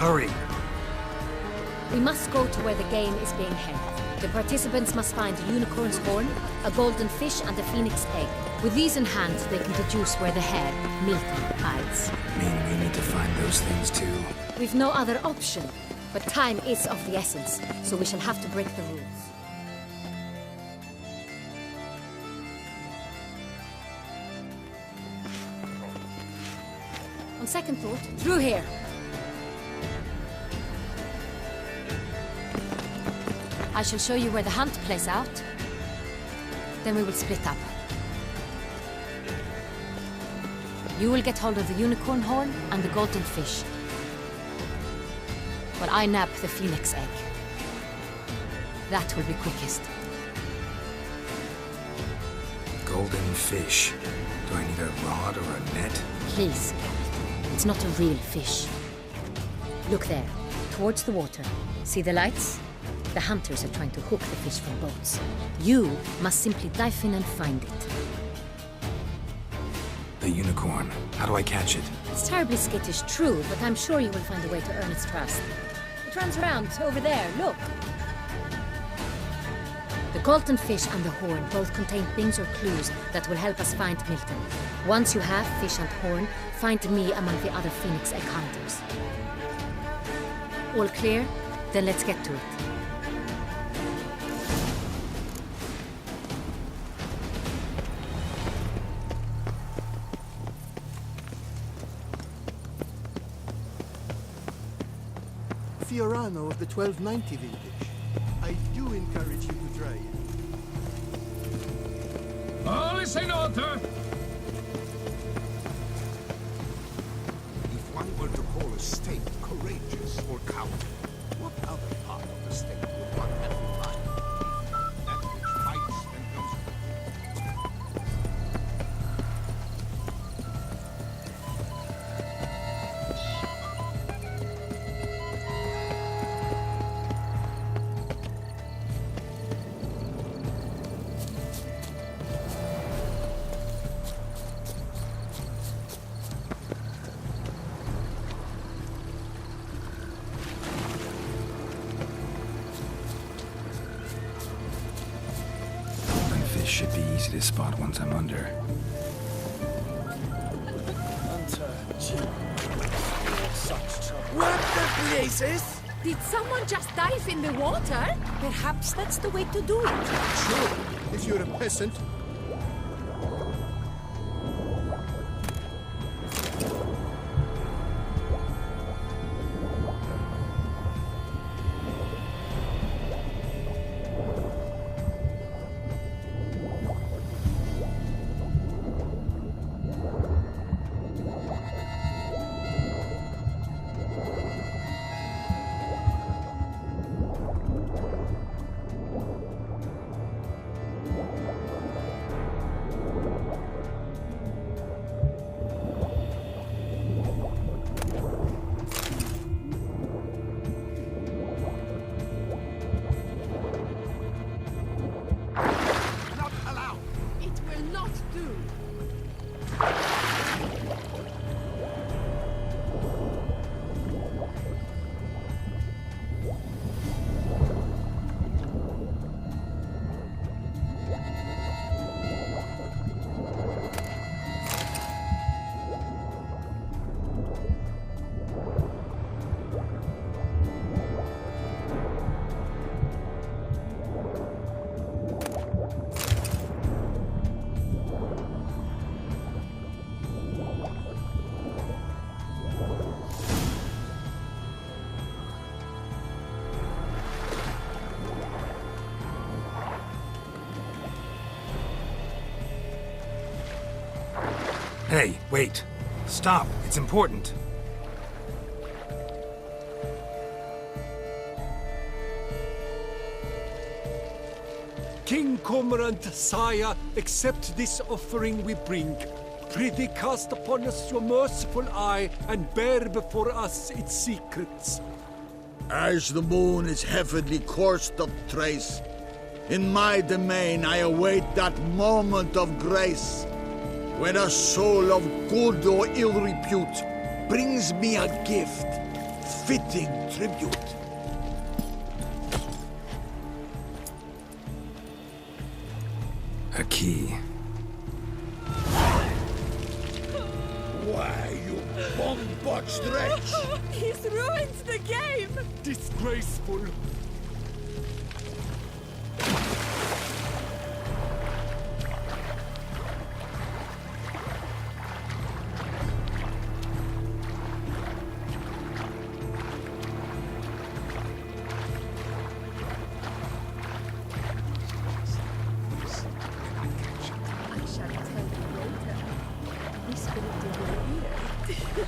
Hurry. We must go to where the game is being held. The participants must find a unicorn's horn, a golden fish, and a phoenix egg. With these in hand, they can deduce where the hare, Milton, hides. Mean we need to find those things too? We've no other option. But time is of the essence, so we shall have to break the rules. On second thought, through here. I shall show you where the hunt plays out. Then we will split up. You will get hold of the unicorn horn and the golden fish. While I nab the phoenix egg. That will be quickest. Golden fish. Do I need a rod or a net? Please. It's not a real fish. Look there, towards the water. See the lights? The hunters are trying to hook the fish from boats. You must simply dive in and find it. The unicorn. How do I catch it? It's terribly skittish, true, but I'm sure you will find a way to earn its trust. It runs around, over there, look. The golden fish and the horn both contain things or clues that will help us find Milton. Once you have fish and horn, find me among the other phoenix egg hunters. All clear? Then let's get to it. Fiorano of the 1290 vintage. I do encourage you to try it. All is in order! If one were to call a state courageous or cowardly, what other part of the state would one have in mind? That which fights and comes. Should be easy to spot once I'm under. Hunter, Jim. Such trouble. What the places? Did someone just dive in the water? Perhaps that's the way to do it. Sure, if you're a peasant. Hey, wait. Stop. It's important. King Cormorant, sire, accept this offering we bring. Prithee cast upon us your merciful eye, and bear before us its secrets. As the moon is heavily coursed of trace, in my domain I await that moment of grace, when a soul of good or ill repute brings me a gift, fitting tribute. A key. Why, you bomb-botched wretch! He's ruined the game! Disgraceful. I shall tell you later. Whisper it in your ear.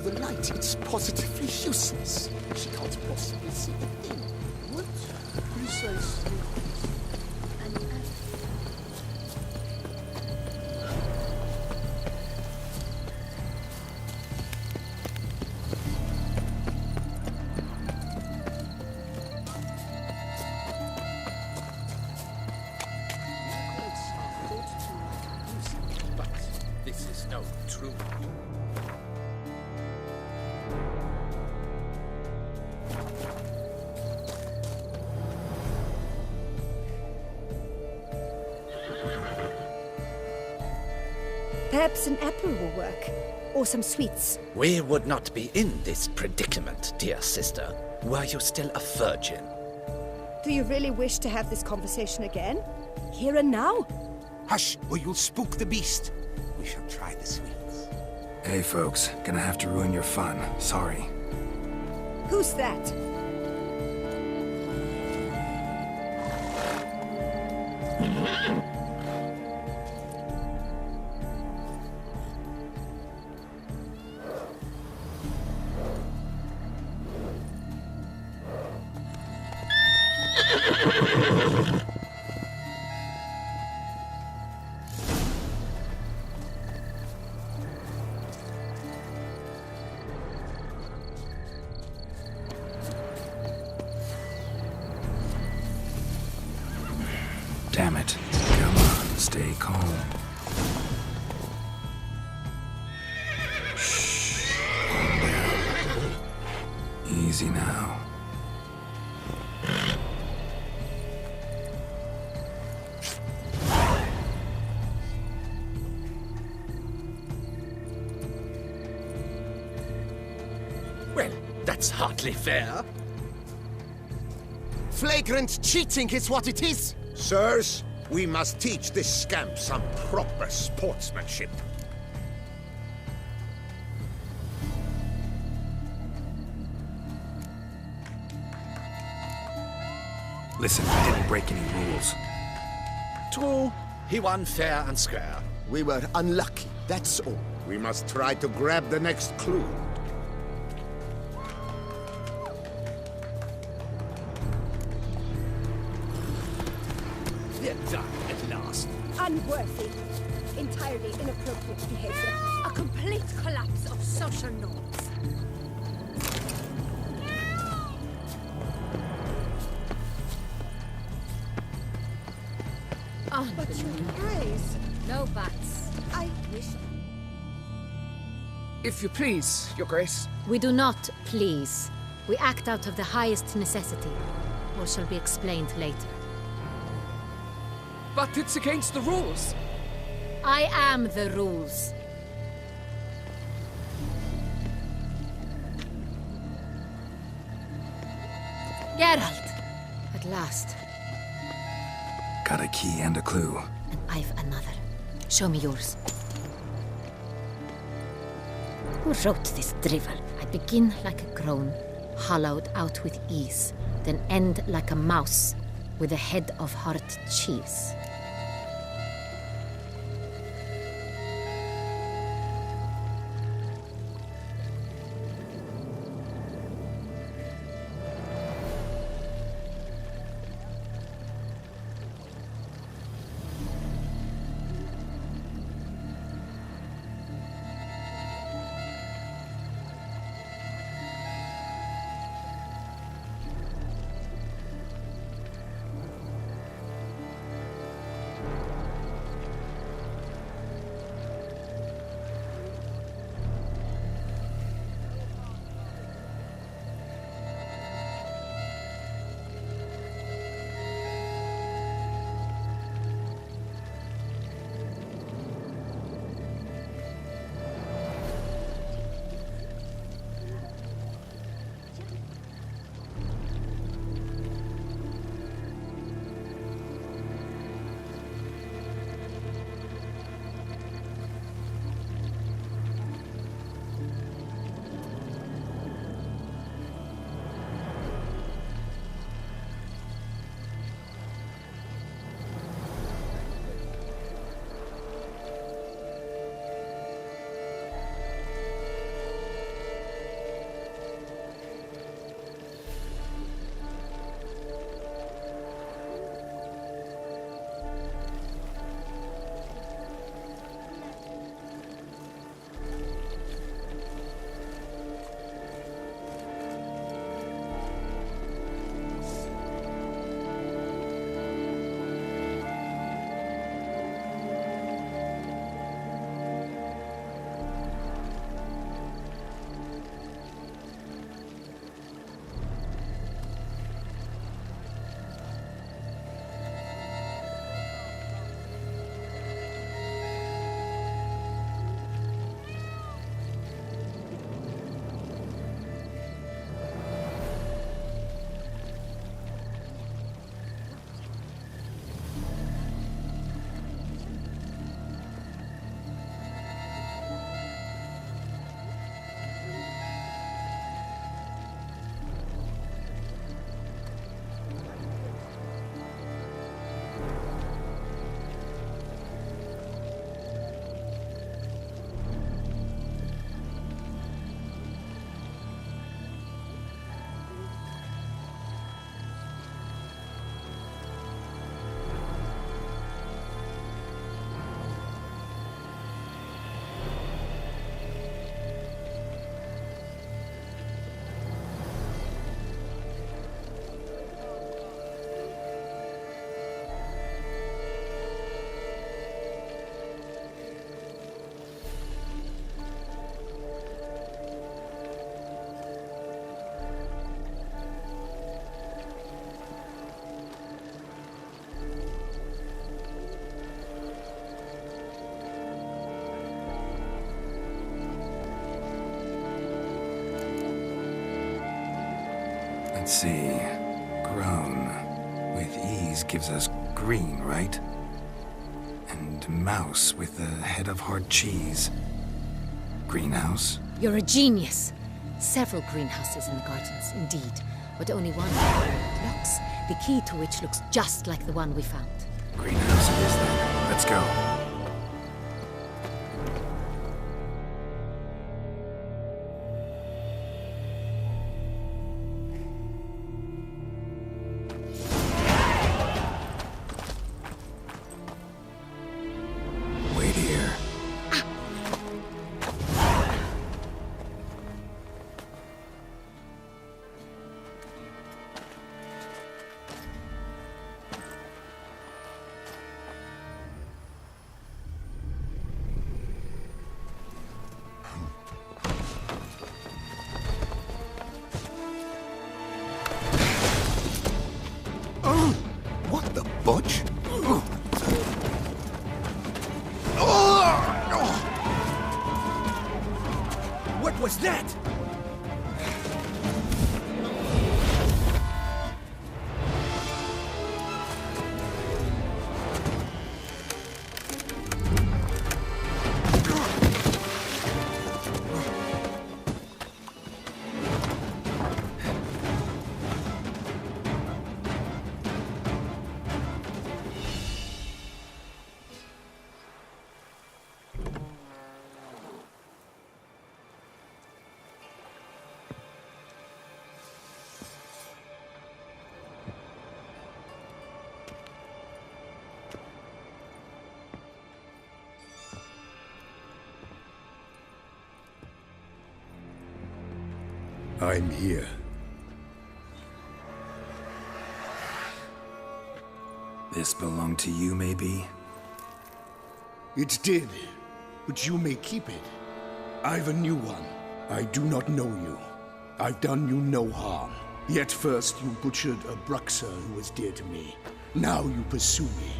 The light, it's positively useless. She can't possibly see the thing. What precisely? Records are thought to use it, but this is no true. Perhaps an apple will work. Or some sweets. We would not be in this predicament, dear sister, were you still a virgin. Do you really wish to have this conversation again? Here and now? Hush, or you'll spook the beast. We shall try the sweets. Hey, folks. Gonna have to ruin your fun. Sorry. Who's that? Damn it. Come on, stay calm. Shh. Calm down. Easy now. Well, that's hardly fair. Flagrant cheating is what it is! Sirs, we must teach this scamp some proper sportsmanship. Listen, I didn't break any rules. True, he won fair and square. We were unlucky, that's all. We must try to grab the next clue. They're done at last. Unworthy. Entirely inappropriate behavior. A complete collapse of social norms. Oh, But your eyes. no buts. I wish. If you please, Your Grace. We do not please. We act out of the highest necessity, or shall be explained later. But it's against the rules. I am the rules. Geralt! At last. Got a key and a clue. And I've another. Show me yours. Who wrote this drivel? I begin like a groan, hollowed out with ease, then end like a mouse, with a head of hard cheese. Let's see. Grown. With ease gives us green, right? And mouse with the head of hard cheese. Greenhouse? You're a genius. Several greenhouses in the gardens, indeed. But only one looks, the key to which looks just like the one we found. Greenhouse it is then. Let's go. Wait here. What the butch? What was that? I'm here. This belonged to you, maybe? It did, but you may keep it. I've a new one. I do not know you. I've done you no harm. Yet first you butchered a Bruxer who was dear to me. Now you pursue me.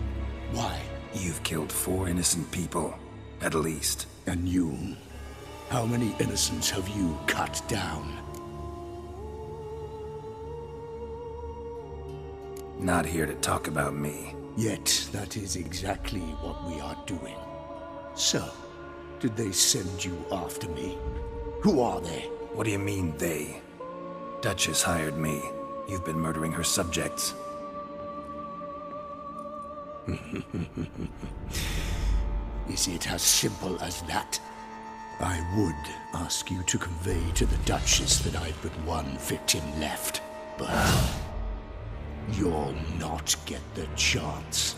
Why? You've killed 4 innocent people, at least. And you? How many innocents have you cut down? Not here to talk about me. Yet that is exactly what we are doing. So, did they send you after me? Who are they? What do you mean, they? Duchess hired me. You've been murdering her subjects. Is it as simple as that? I would ask you to convey to the Duchess that I've but one victim left, but you'll not get the chance.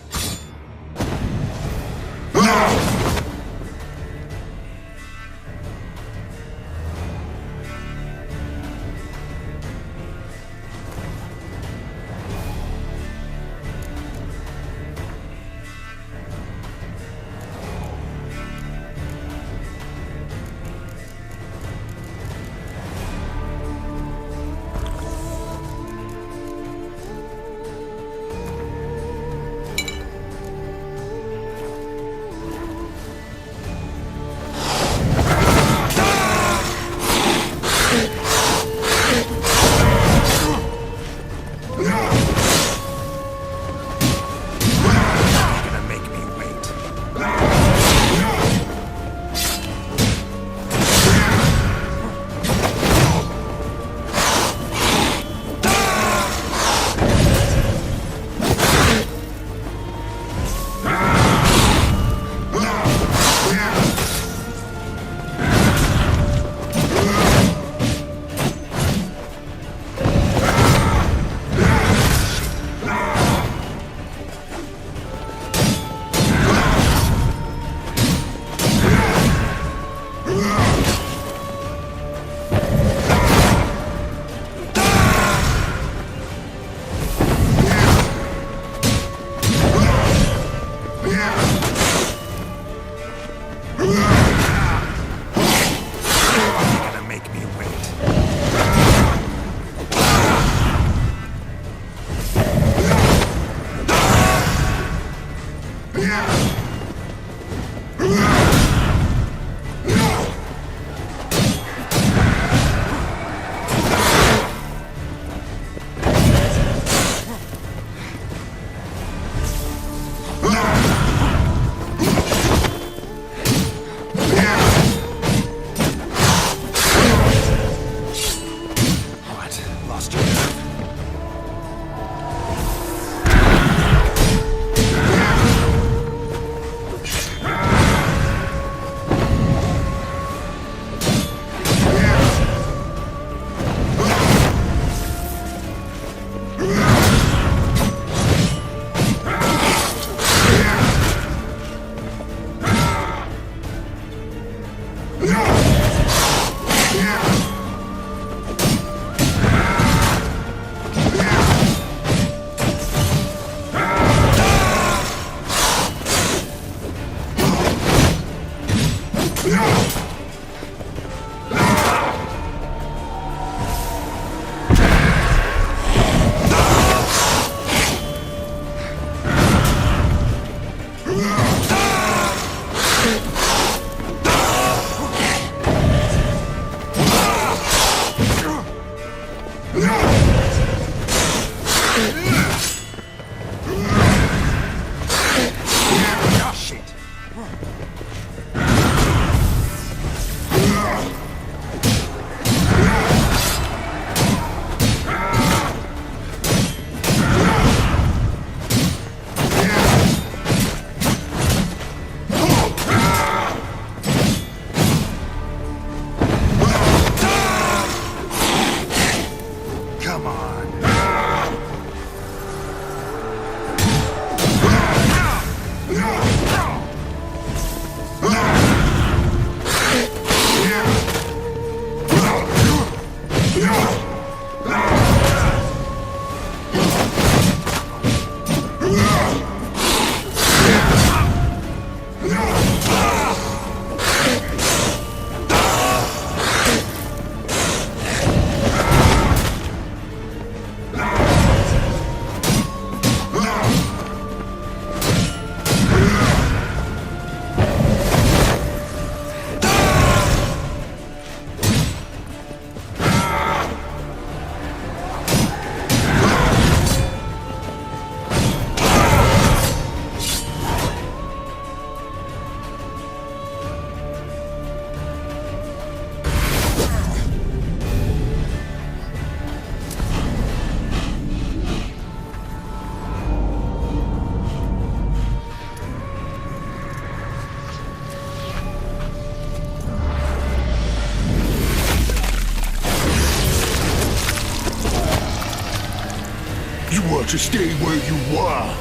To stay where you were.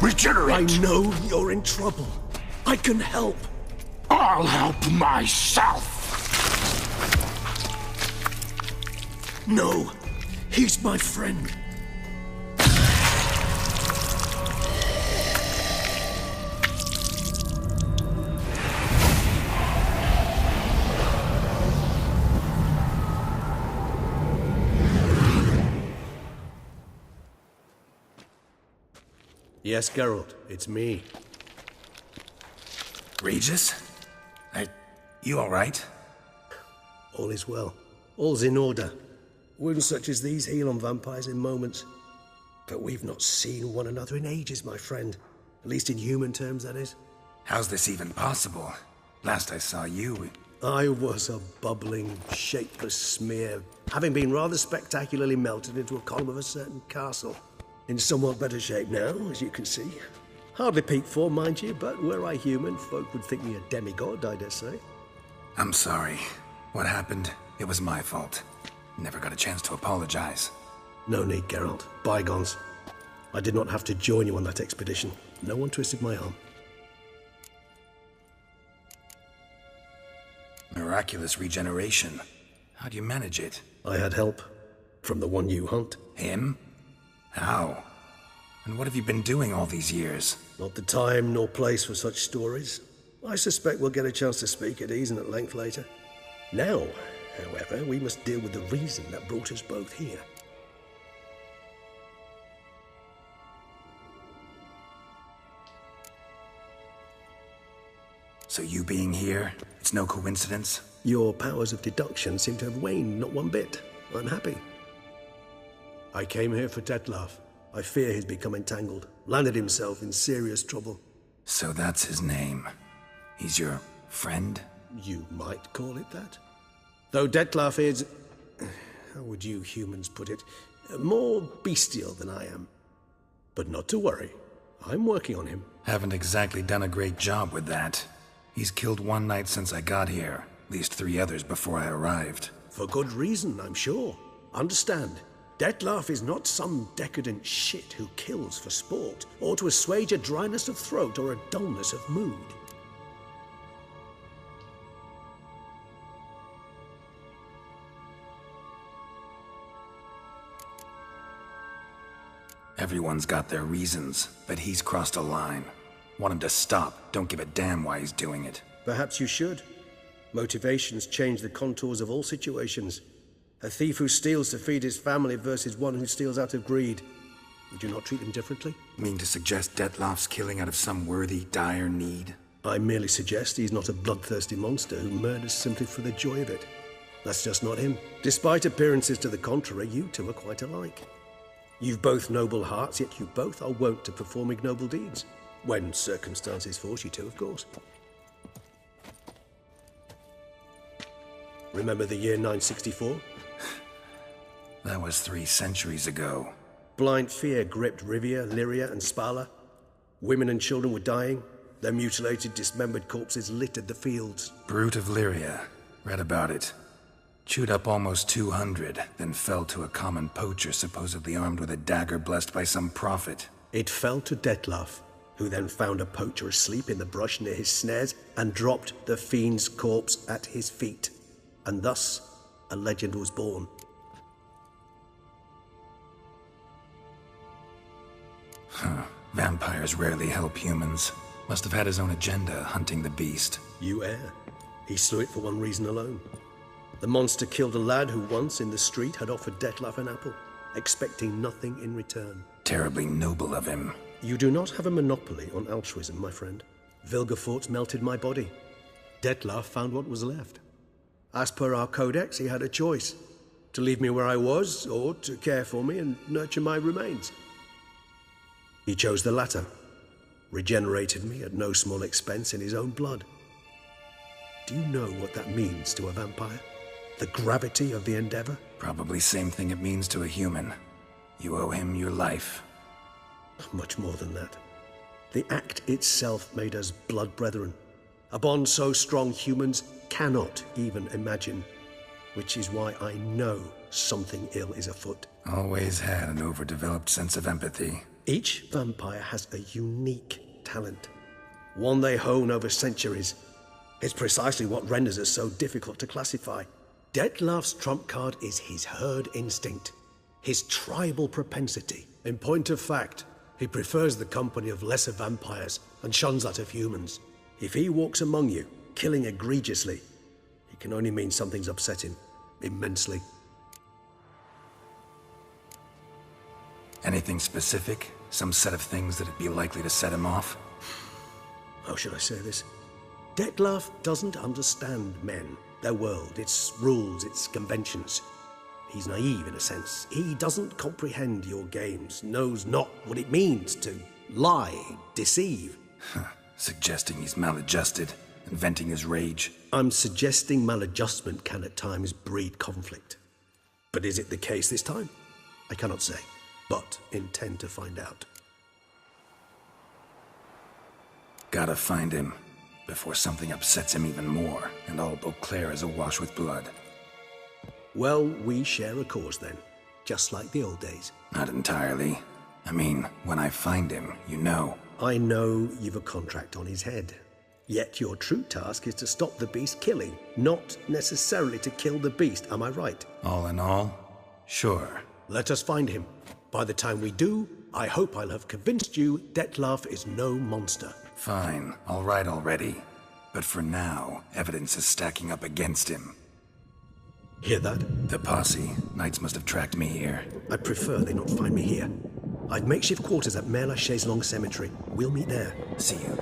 Regenerate! I know you're in trouble. I can help. I'll help myself! No, he's my friend. Yes, Geralt, it's me. Regis? You alright? All is well. All's in order. Wounds such as these heal on vampires in moments. But we've not seen one another in ages, my friend. At least in human terms, that is. How's this even possible? Last I saw you... I was a bubbling, shapeless smear, having been rather spectacularly melted into a column of a certain castle. In somewhat better shape now, as you can see. Hardly peak form, mind you, but were I human, folk would think me a demigod, I dare say. I'm sorry. What happened, it was my fault. Never got a chance to apologize. No need, Geralt. Bygones. I did not have to join you on that expedition. No one twisted my arm. Miraculous regeneration. How do you manage it? I had help. From the one you hunt. Him? How? And what have you been doing all these years? Not the time nor place for such stories. I suspect we'll get a chance to speak at ease and at length later. Now, however, we must deal with the reason that brought us both here. So you being here, it's no coincidence? Your powers of deduction seem to have waned not one bit. I'm happy. I came here for Detlef. I fear he's become entangled, landed himself in serious trouble. So that's his name. He's your friend? You might call it that. Though Detlef is, how would you humans put it, more bestial than I am. But not to worry. I'm working on him. Haven't exactly done a great job with that. He's killed one knight since I got here, at least 3 others before I arrived. For good reason, I'm sure. Understand, Detlef is not some decadent shit who kills for sport, or to assuage a dryness of throat or a dullness of mood. Everyone's got their reasons, but he's crossed a line. Want him to stop. Don't give a damn why he's doing it. Perhaps you should. Motivations change the contours of all situations. A thief who steals to feed his family versus one who steals out of greed. Would you not treat them differently? Mean to suggest Dettlaff's killing out of some worthy, dire need? I merely suggest he's not a bloodthirsty monster who murders simply for the joy of it. That's just not him. Despite appearances to the contrary, you two are quite alike. You've both noble hearts, yet you both are wont to perform ignoble deeds. When circumstances force you to, of course. Remember the year 964? That was 3 centuries ago. Blind fear gripped Rivia, Lyria, and Spala. Women and children were dying. Their mutilated, dismembered corpses littered the fields. Brute of Lyria. Read about it. Chewed up almost 200, then fell to a common poacher supposedly armed with a dagger blessed by some prophet. It fell to Dettlaff, who then found a poacher asleep in the brush near his snares and dropped the fiend's corpse at his feet. And thus, a legend was born. Vampires rarely help humans. Must have had his own agenda, hunting the beast. You err. He slew it for one reason alone. The monster killed a lad who once in the street had offered Dettlaff an apple, expecting nothing in return. Terribly noble of him. You do not have a monopoly on altruism, my friend. Vilgefortz melted my body. Dettlaff found what was left. As per our codex, he had a choice. To leave me where I was, or to care for me and nurture my remains. He chose the latter. Regenerated me at no small expense in his own blood. Do you know what that means to a vampire? The gravity of the endeavor? Probably same thing it means to a human. You owe him your life. Much more than that. The act itself made us blood brethren. A bond so strong humans cannot even imagine. Which is why I know something ill is afoot. Always had an overdeveloped sense of empathy. Each vampire has a unique talent. One they hone over centuries. It's precisely what renders us so difficult to classify. Dettlaff's trump card is his herd instinct, his tribal propensity. In point of fact, he prefers the company of lesser vampires and shuns that of humans. If he walks among you, killing egregiously, it can only mean something's upset him, immensely. Anything specific? Some set of things that'd be likely to set him off? How should I say this? Dettlaff doesn't understand men, their world, its rules, its conventions. He's naive in a sense. He doesn't comprehend your games, knows not what it means to lie, deceive. Suggesting he's maladjusted, and venting his rage. I'm suggesting maladjustment can at times breed conflict. But is it the case this time? I cannot say, but intend to find out. Gotta find him, before something upsets him even more, and all Beauclair is awash with blood. Well, we share a cause then, just like the old days. Not entirely. I mean, when I find him, you know. I know you've a contract on his head. Yet your true task is to stop the beast killing, not necessarily to kill the beast, am I right? All in all, sure. Let us find him. By the time we do, I hope I'll have convinced you Dettlaff is no monster. Fine, all right already. But for now, evidence is stacking up against him. Hear that? The posse. Knights must have tracked me here. I prefer they not find me here. I've makeshift quarters at Mère Lachaise Long Cemetery. We'll meet there. See you.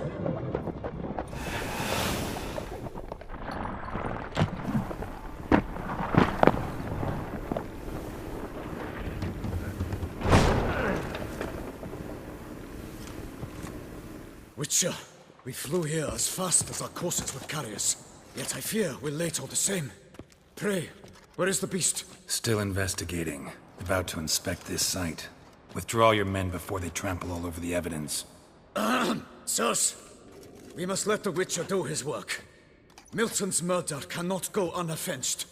Witcher, we flew here as fast as our courses would carry us. Yet I fear we're late all the same. Pray, where is the beast? Still investigating. About to inspect this site. Withdraw your men before they trample all over the evidence. Sirs, we must let the Witcher do his work. Milton's murder cannot go unavenged.